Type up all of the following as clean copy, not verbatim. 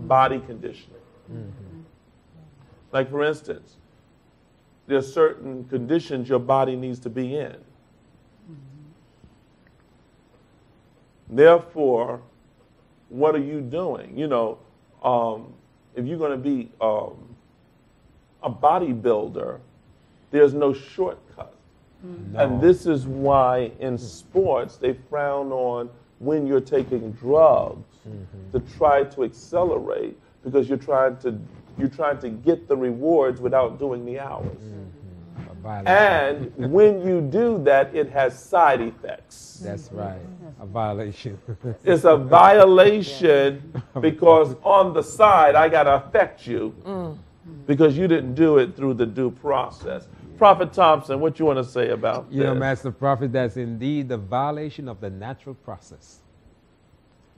body conditioning. Like, for instance, there are certain conditions your body needs to be in. Therefore, what are you doing? You know, if you're going to be a bodybuilder, there's no shortcut. No. And this is why in sports they frown on when you're taking drugs to try to accelerate, because you're trying to get the rewards without doing the hours. And when you do that, it has side effects. That's right. A violation. It's a violation because on the side, I got to affect you because you didn't do it through the due process. Prophet Thompson, what you want to say about this? You know, Master Prophet, that's indeed the violation of the natural process.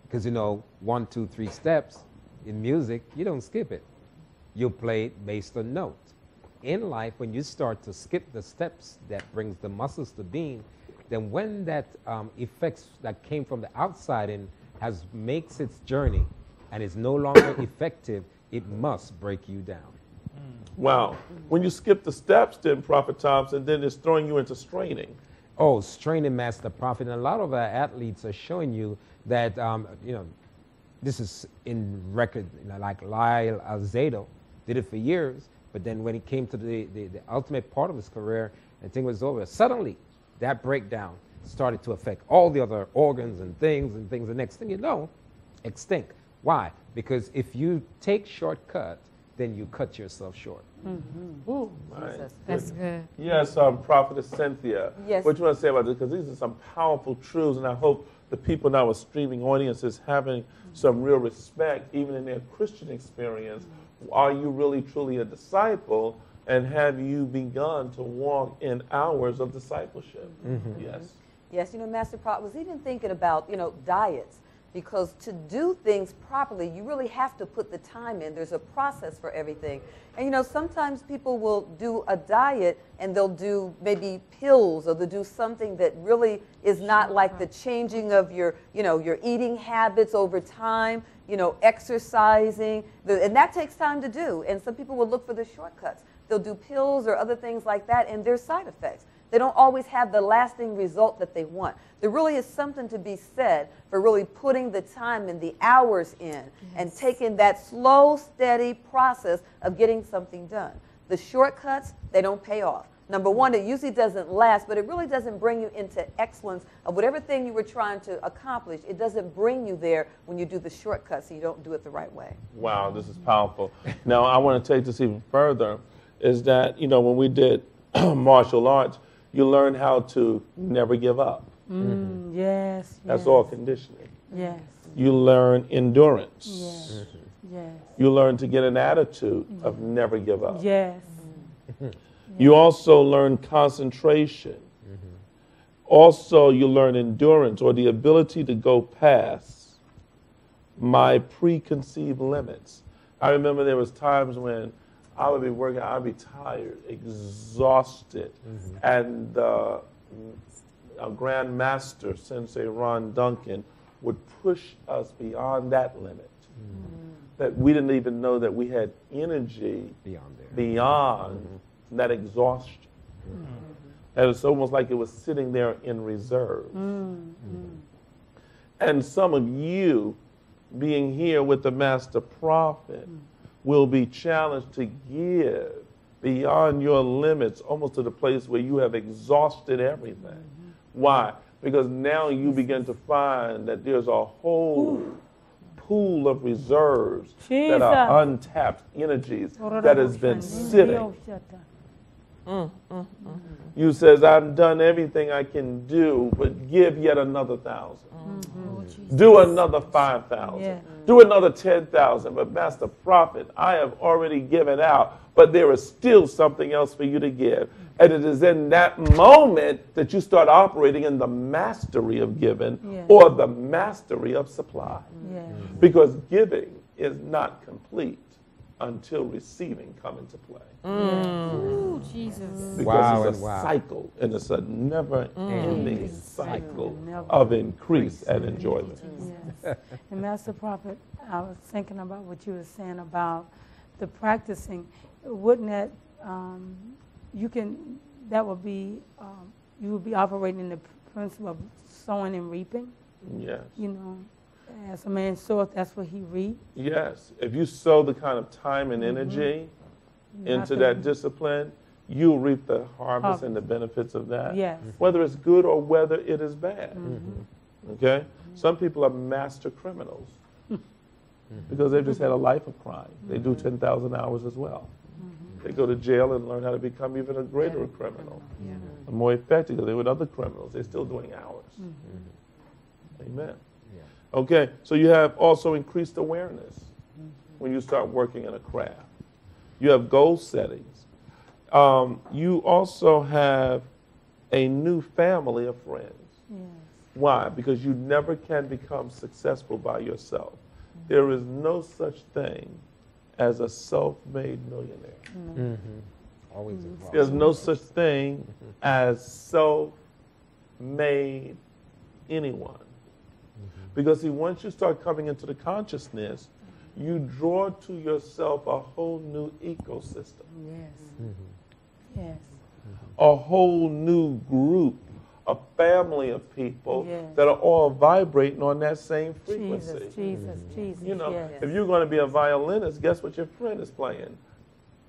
Because, you know, 1, 2, 3 steps in music, you don't skip it. You play it based on note. In life, when you start to skip the steps that brings the muscles to being, then when that effects that came from the outside and makes its journey and is no longer effective, it must break you down. Wow. When you skip the steps, then, Prophet Thompson, then it's throwing you into straining. Oh, straining, Master Prophet. And a lot of our athletes are showing you that, you know, this is in record, you know, like Lyle Alzado did it for years. But then when he came to the ultimate part of his career and thing was over, suddenly that breakdown started to affect all the other organs and things. The next thing you know, extinct. Why? Because if you take shortcut, then you cut yourself short. Ooh, Right. that's good. Yes, Prophetess Cynthia. Yes. What you want to say about this? Because these are some powerful truths, and I hope the people in our streaming audience is having some real respect, even in their Christian experience. Are you really truly a disciple, and have you begun to walk in hours of discipleship? Yes. Yes, you know, Master Prophet was even thinking about, you know, diets, because to do things properly, you really have to put the time in. There's a process for everything. And, you know, sometimes people will do a diet and they'll do maybe pills, or they'll do something that really is not like the changing of your, you know, your eating habits over time, you know, exercising, and that takes time to do. And some people will look for the shortcuts. They'll do pills or other things like that, and there's side effects. They don't always have the lasting result that they want. There really is something to be said for really putting the time and the hours in and taking that slow, steady process of getting something done. The shortcuts, they don't pay off. Number one, it usually doesn't last, but it really doesn't bring you into excellence of whatever thing you were trying to accomplish. It doesn't bring you there when you do the shortcuts and you don't do it the right way. Wow, this is powerful. Now, I want to take this even further, is that, you know, when we did martial arts, you learn how to never give up. Yes. That's all conditioning. Yes. You learn endurance. Yes. Yes. You learn to get an attitude of never give up. Yes. You also learn concentration. Also, you learn endurance, or the ability to go past my preconceived limits. I remember there was times when I would be working, I'd be tired, exhausted, and our Grand Master, Sensei Ron Duncan, would push us beyond that limit. That we didn't even know that we had energy beyond that exhaustion. And it's almost like it was sitting there in reserve. And some of you being here with the Master Prophet will be challenged to give beyond your limits, almost to the place where you have exhausted everything. Why? Because now you begin to find that there's a whole pool of reserves that are untapped energies that has been sitting. You says, I've done everything I can do, but give yet another 1,000. Do another 5,000. Do another 10,000. But Master Prophet, I have already given out, but there is still something else for you to give. And it is in that moment that you start operating in the mastery of giving or the mastery of supply. Because giving is not complete until receiving come into play. Ooh, Jesus. Because Wow it's and a wow. cycle, and it's a never-ending Mm. cycle Never. of increase and enjoyment. Yes. And Master Prophet, I was thinking about what you were saying about the practicing. Wouldn't that, that would be, you would be operating in the principle of sowing and reaping? Yes. You know, as a man soweth, that's what he reaps. Yes. If you sow the kind of time and energy into Nothing- that discipline, you'll reap the harvest and the benefits of that. Yes. Whether it's good or whether it is bad. Okay? Some people are master criminals because they've just had a life of crime. They do 10,000 hours as well. They go to jail and learn how to become even a greater criminal, a more effective. They with other criminals. They're still doing hours. Amen. Okay, so you have also increased awareness when you start working in a craft. You have goal settings. You also have a new family of friends. Yes. Why? Because you never can become successful by yourself. There is no such thing as a self-made millionaire. Always involved. There's no such thing as self-made anyone. Because see, once you start coming into the consciousness, you draw to yourself a whole new ecosystem, Yes. Yes. a whole new group, a family of people Yes. that are all vibrating on that same frequency. Jesus, Jesus. You know, Yes. if you're going to be a violinist, guess what your friend is playing?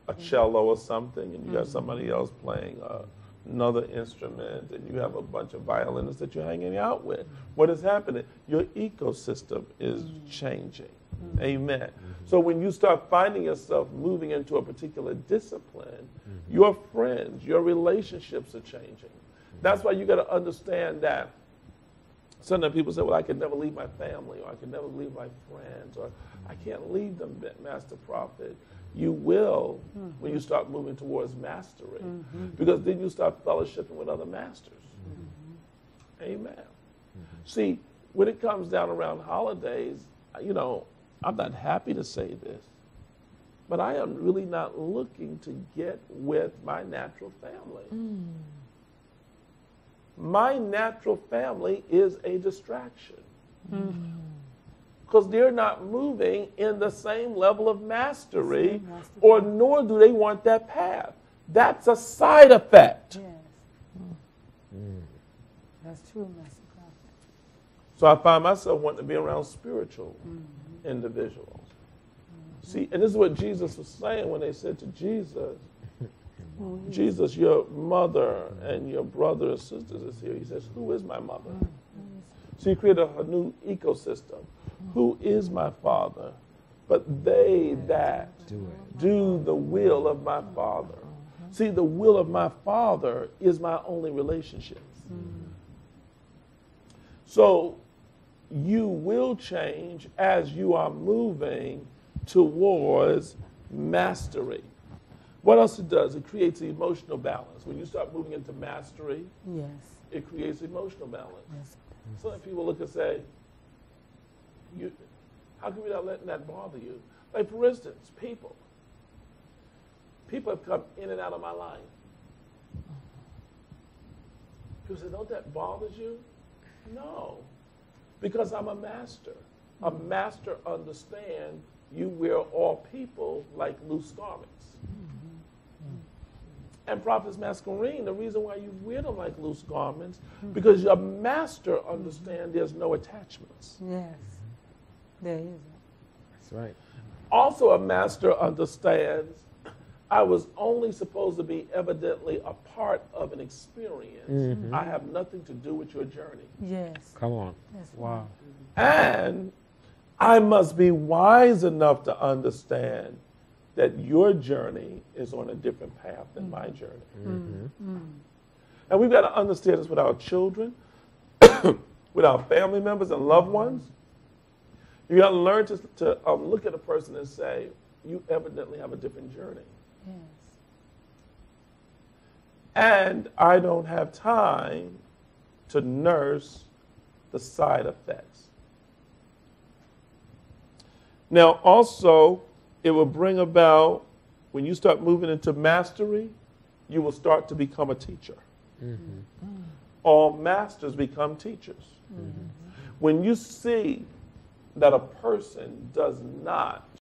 A cello or something, and you got somebody else playing another instrument, and you have a bunch of violinists that you're hanging out with. What is happening? Your ecosystem is changing. Amen. So when you start finding yourself moving into a particular discipline, your friends, your relationships are changing. That's why you got to understand that. Sometimes people say, well, I can never leave my family, or I can never leave my friends, or I can't leave them, Master Prophet. You will when you start moving towards mastery, because then you start fellowshipping with other masters. Amen. See, when it comes down around holidays, you know, I'm not happy to say this, but I am really not looking to get with my natural family. My natural family is a distraction. Because they're not moving in the same level of mastery, or nor do they want that path. That's a side effect. Yes. That's true, Master Prophet. So I find myself wanting to be around spiritual individuals. See, and this is what Jesus was saying when they said to Jesus, Jesus, your mother and your brothers and sisters is here. He says, who is my mother? So he created a new ecosystem. Who is my father? But they that do the will of my father. See, the will of my father is my only relationship. So you will change as you are moving towards mastery. What else it does? It creates emotional balance. When you start moving into mastery, Yes. it creates emotional balance. Yes. Some people look and say, how come you're not letting that bother you? Like, for instance, people have come in and out of my life. People say, don't that bother you? No, because I'm a master. A master understands you wear all people like loose garments. And Prophetess Masquerine, the reason why you wear them like loose garments, because your master understands there's no attachments. Yes. There is. That's right. Also, a master understands I was only supposed to be evidently a part of an experience. I have nothing to do with your journey. Yes. Come on. That's Wow. And I must be wise enough to understand that your journey is on a different path than my journey. And we've got to understand this with our children, with our family members and loved ones. You got to learn to look at a person and say, you evidently have a different journey. Yes. And I don't have time to nurse the side effects. Now, also, it will bring about, when you start moving into mastery, you will start to become a teacher. All masters become teachers. When you see that a person does not